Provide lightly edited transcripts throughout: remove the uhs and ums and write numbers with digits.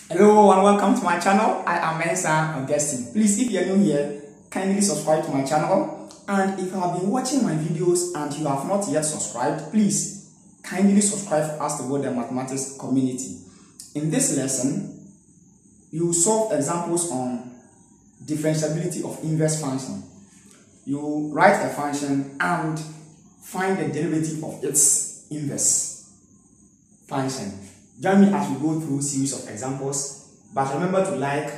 Hello and welcome to my channel. I am Mensa Augustine. Please, if you are new here, kindly subscribe to my channel. And if you have been watching my videos and you have not yet subscribed, please kindly subscribe for us to build the mathematics community. In this lesson, you will solve examples on differentiability of inverse function. You write a function and find the derivative of its inverse function. Join me as we go through a series of examples, but remember to like,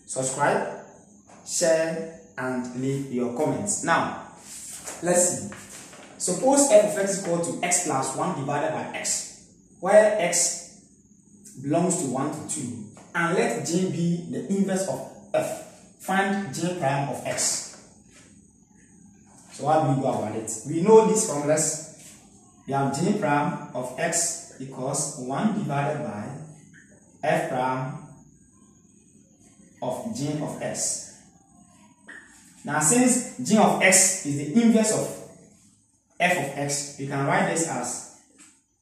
subscribe, share, and leave your comments. Now, let's see. Suppose f of x is equal to x plus 1 divided by x, where x belongs to 1 to 2, and let j be the inverse of f. Find j prime of x. So how do we go about it? We know these formulas. We have j prime of x equals 1 divided by f prime of j of x. Now, since j of x is the inverse of f of x, we can write this as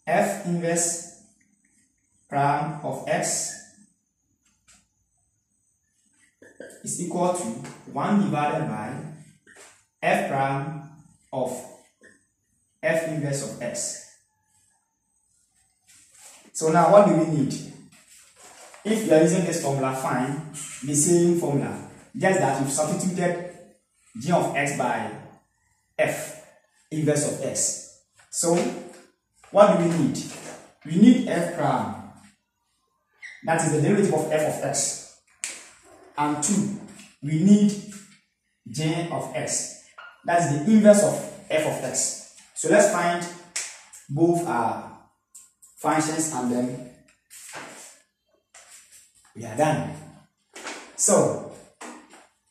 f inverse prime of x is equal to 1 divided by f prime of f inverse of x. So now what do we need? If you are using this formula, find the same formula, just that you've substituted g of x by f inverse of x. So what do we need? We need f prime, that is the derivative of f of x, and 2, we need j of x, that is the inverse of f of x. So let's find both our functions and then we are done. So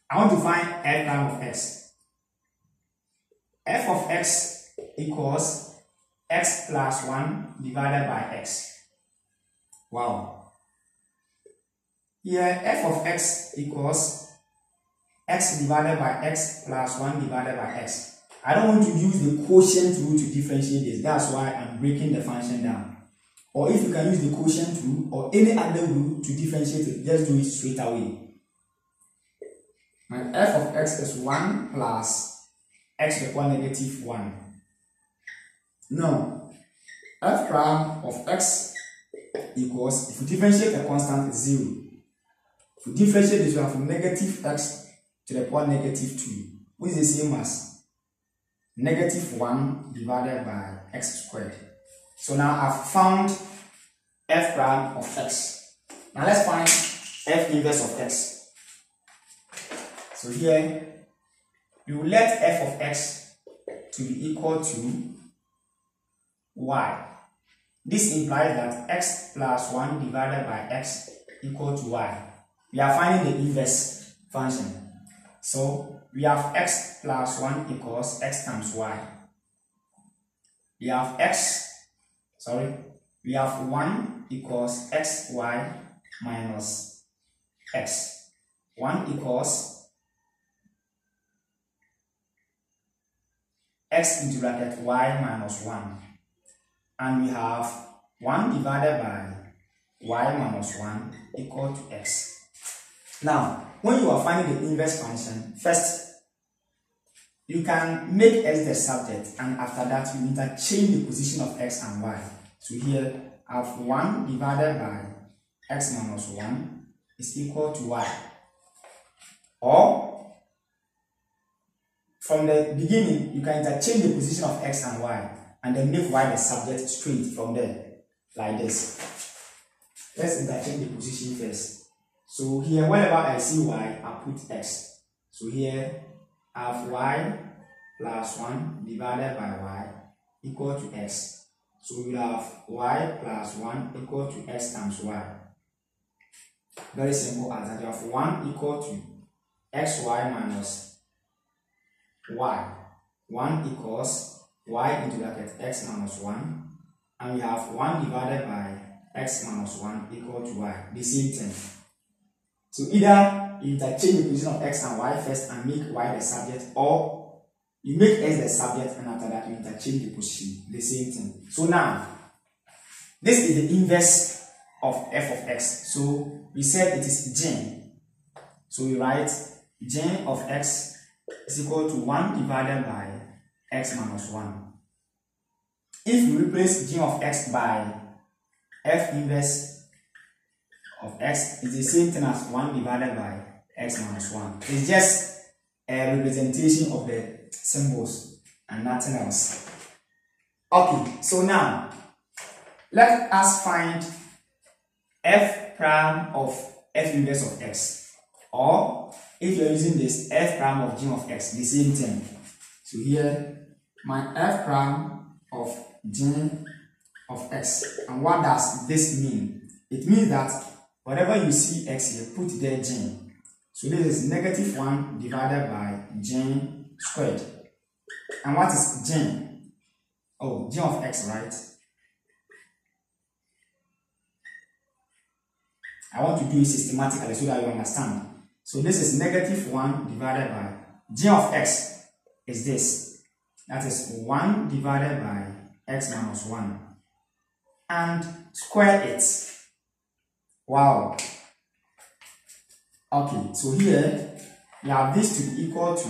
I want to find f prime of x. F of x equals x plus 1 divided by x. Wow. Here f of x equals x divided by x plus 1 divided by x. I don't want to use the quotient rule to differentiate this. That's why I'm breaking the function down. Or if you can use the quotient rule or any other rule to differentiate it, just do it straight away. My f of x is 1 plus x to the power negative 1. Now, f prime of x equals, if you differentiate a constant, is 0. If you differentiate this, you have negative x to the power negative 2, which is the same as negative 1 divided by x squared. So now I've found f prime of x. Now let's find f inverse of x. So here, you will let f of x to be equal to y. This implies that x plus 1 divided by x equal to y. We are finding the inverse function. So we have x plus 1 equals x times y. We have we have 1 equals xy minus x. 1 equals x into bracket y minus 1. And we have 1 divided by y minus 1 equal to x. Now, when you are finding the inverse function, first you can make x the subject, and after that you interchange the position of x and y. So here I have 1 divided by x minus 1 is equal to y. Or from the beginning you can interchange the position of x and y and then make y the subject straight from there, like this. Let's interchange the position first. So here whenever I see y, I put x. So here I have y plus 1 divided by y equal to x. So we have y plus 1 equal to x times y. Very simple as that. You have 1 equal to xy minus y. 1 equals y into bracket x minus 1. And we have 1 divided by x minus 1 equal to y. The same thing. So either you interchange the position of x and y first and make y the subject, or you make x the subject and after that you interchange the position. The same thing. So now, this is the inverse of f of x. So we said it is gen. So we write gen of x is equal to 1 divided by x minus 1. If we replace gen of x by f inverse of x, it's the same thing as 1 divided by x minus 1. It's just a representation of the symbols and nothing else. Okay, so now let us find f prime of f inverse of x, or if you're using this, f prime of gen of x, the same thing. So here my f prime of gen of x, and what does this mean? It means that whenever you see x here, put there gen. So this is negative 1 divided by gen squared. And what is gen? Oh, gen of x, right? I want to do it systematically so that you understand. So this is negative 1 divided by gen of x is this. That is 1 divided by x minus 1. And square it. Wow. Okay, so here we have this to be equal to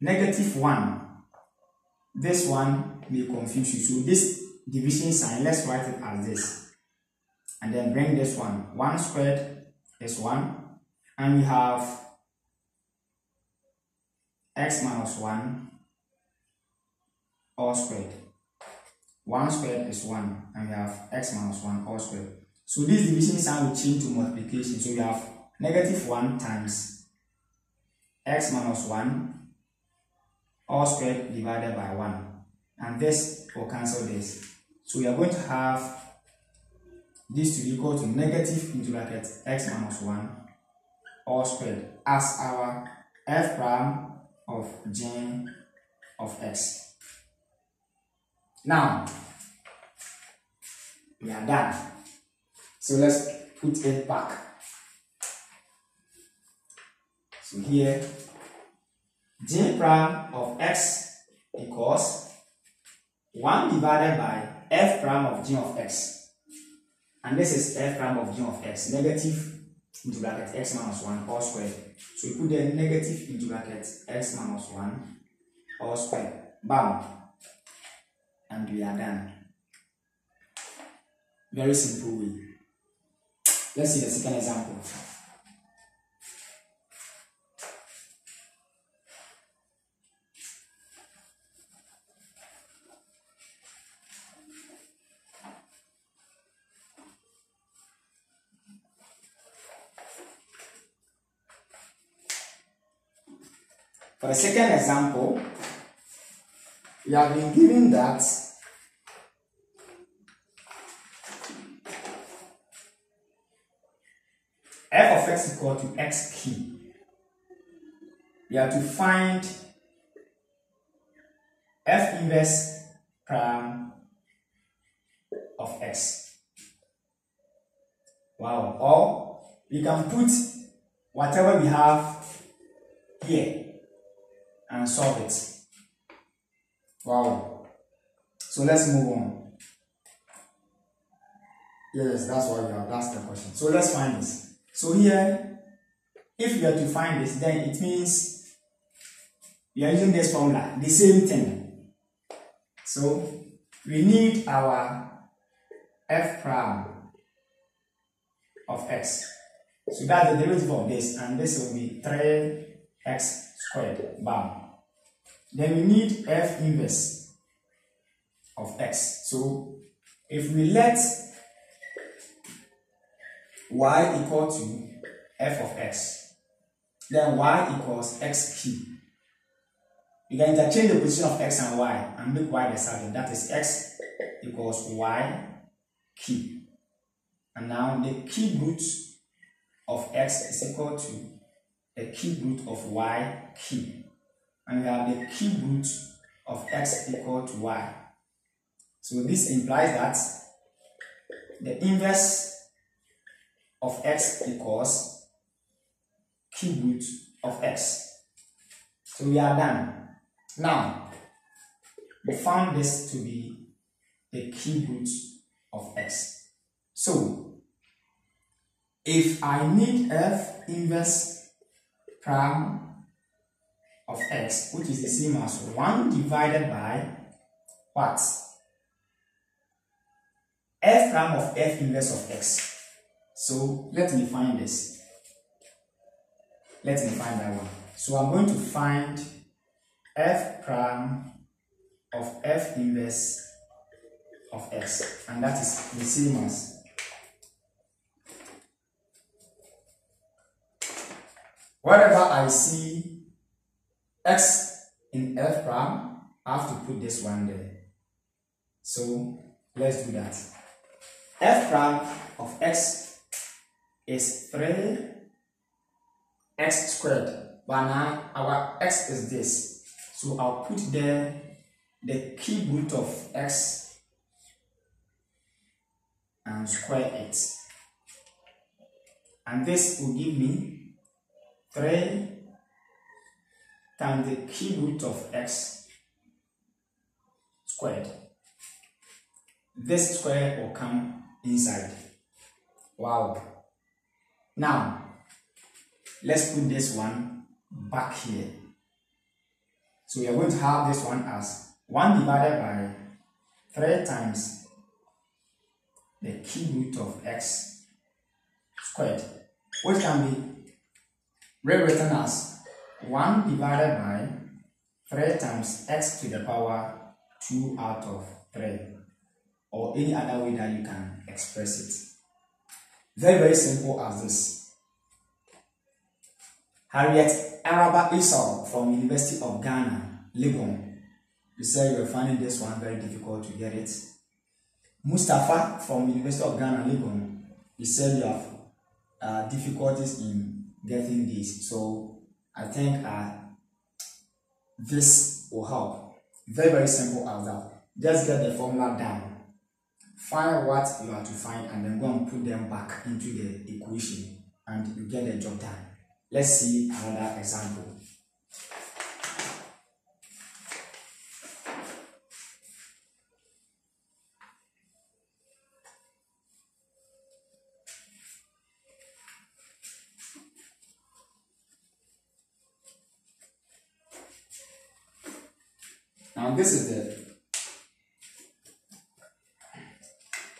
negative 1. This one may confuse you. So this division sign, let's write it as this. And then bring this one. 1 squared is 1. And we have x minus 1 all squared. 1 squared is 1. And we have x minus 1 all squared. So this division sign will change to multiplication. So we have negative 1 times x minus 1 all squared divided by 1. And this will cancel this. So we are going to have this to be equal to negative into bracket x minus 1 all squared as our f prime of gen of x. Now, we are done. So let's put it back. So here, gen prime of x equals 1 divided by f prime of gen of x. And this is f prime of gen of x, negative into bracket x minus 1 all squared. So we put the negative into bracket x minus 1 all squared. Bam. And we are done. Very simple way. Let's see the second example. For the second example, we have been given that f of x equal to x key. We have to find f inverse prime of x. Wow. Or we can put whatever we have here and solve it. Wow. So let's move on. Yes, that's what we have. That's the question. So let's find this. So here, if we are to find this, then it means we are using this formula, the same thing. So we need our f prime of x. So that's the derivative of this, and this will be 3x squared. Bam. Then we need f inverse of x. So if we let y equal to f of x, then y equals x key. You can interchange the position of x and y and make y the subject. That is x equals y key. And now the key root of x is equal to the key root of y key. And we have the key root of x equal to y. So this implies that the inverse of x equals key root of x. So we are done. Now, we found this to be the key root of x. So, if I need f inverse prime of x, which is the same as 1 divided by what? F prime of f inverse of x. So let me find this. Let me find that one. So I'm going to find f prime of f inverse of x, and that is the same as wherever I see x in f prime, I have to put this one there. So let's do that. F prime of x is 3x squared, but now our x is this. So I'll put there the cube root of x and square it. And this will give me 3 times the cube root of x squared. This square will come inside. Wow. Now, let's put this one back here. So we are going to have this one as 1 divided by 3 times the cube root of x squared, which can be rewritten as 1 divided by 3 times x to the power 2 out of 3, or any other way that you can express it. Very, very simple as this. Harriet Araba Esau from University of Ghana, Legon. You said you were finding this one very difficult to get it. Mustafa from University of Ghana, Legon. You said you have difficulties in getting this. So I think this will help. Very, very simple as that. Just get the formula down. Find what you have to find and then go and put them back into the equation and you get the job done. Let's see another example. Now this is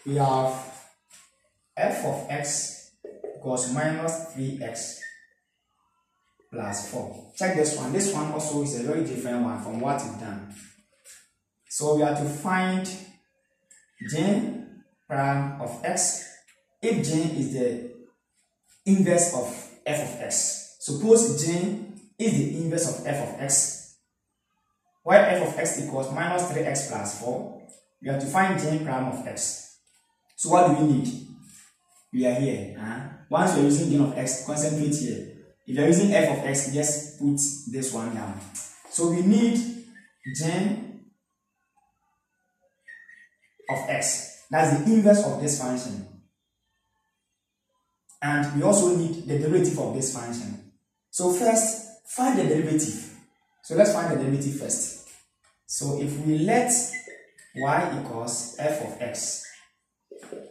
we have f of x equals minus 3x plus 4. Check this one. This one also is a very different one from what we've done. So we have to find g prime of x if g is the inverse of f of x. Suppose g is the inverse of f of x, while f of x equals minus 3x plus 4, we have to find g prime of x. So what do we need? We are here. Once you're using g of x, concentrate here. If you're using f of x, just put this one down. So we need g of x. That's the inverse of this function. And we also need the derivative of this function. So first, find the derivative. So let's find the derivative first. So if we let y equals f of x,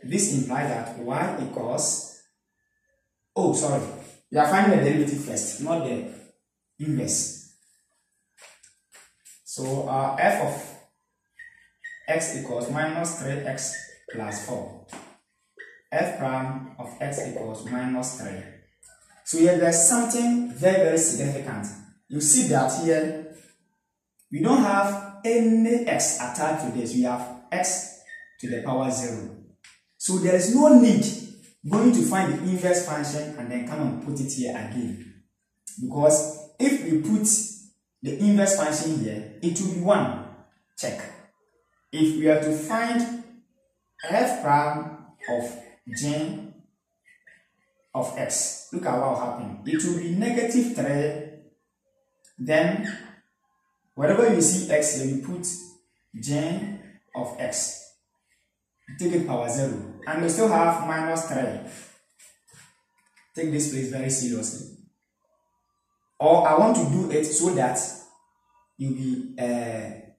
this implies that y equals, we are finding the derivative first, not the inverse. So f of x equals minus 3x plus 4. F prime of x equals minus 3. So here there's something very, very significant. You see that here we don't have any x attached to this. We have x to the power 0. So there is no need going to find the inverse function and then come and put it here again. Because if we put the inverse function here, it will be 1. Check. If we are to find f prime of g of x, look at what will happen. It will be negative 3. Then, wherever you see x, then you put g of x. Take it power 0. And we still have minus 3. Take this place very seriously. Or I want to do it so that you'll be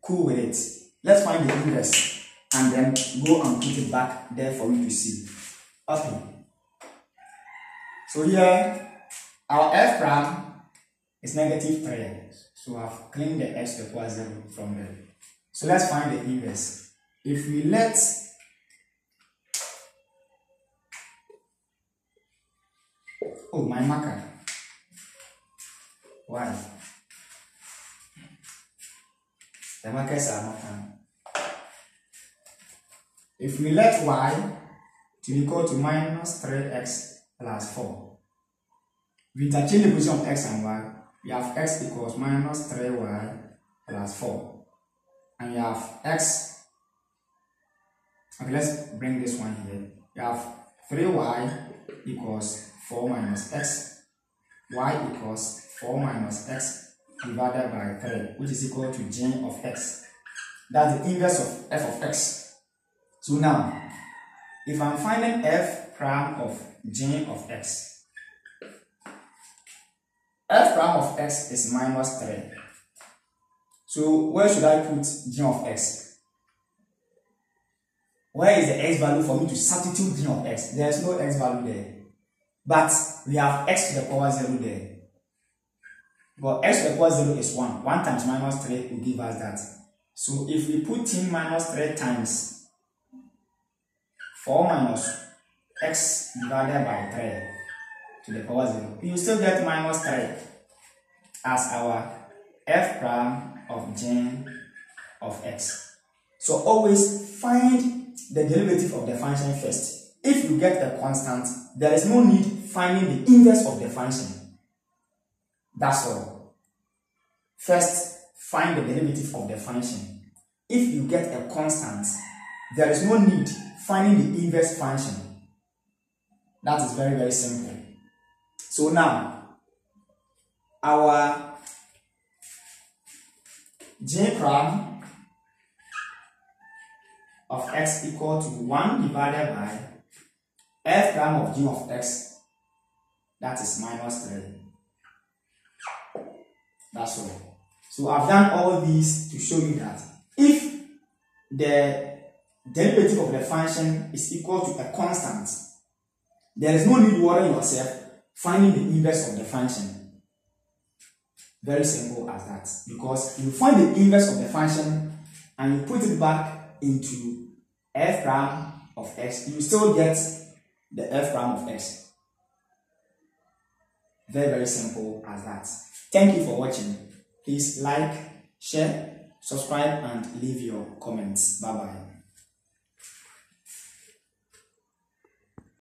cool with it. Let's find the inverse and then go and put it back there for you to see. Okay. So here, our f prime is negative 3. So I've cleaned the x to the power 0 from there. So let's find the inverse. If we let my marker. Why? The markers are not coming. If we let y to equal to minus 3x plus 4, we interchange the position of x and y. We have x equals minus 3y plus 4. And you have x. Okay, let's bring this one here. You have 3y equals 4 minus x. Y equals 4 minus x divided by 3, which is equal to g of x. That's the inverse of f of x. So now, if I'm finding f prime of g of x, f prime of x is minus 3. So where should I put g of x? Where is the x value for me to substitute g of x? There is no x value there. But we have x to the power 0 there. But x to the power 0 is 1. 1 times minus 3 will give us that. So if we put in minus 3 times 4 minus x divided by 3 to the power 0, you still get minus 3 as our f prime of g of x. So always find the derivative of the function first. If you get a constant, there is no need finding the inverse of the function. That's all. First, find the derivative of the function. If you get a constant, there is no need finding the inverse function. That is very, very simple. So now, our g prime of x equal to 1 divided by f prime of g of x, that is minus 3. That's all. So I've done all these to show you that if the derivative of the function is equal to a constant, there is no need worrying yourself finding the inverse of the function. Very simple as that. Because you find the inverse of the function and you put it back into f prime of x, you still get the f prime of x. Very, very simple as that. Thank you for watching. Please like, share, subscribe, and leave your comments. Bye bye.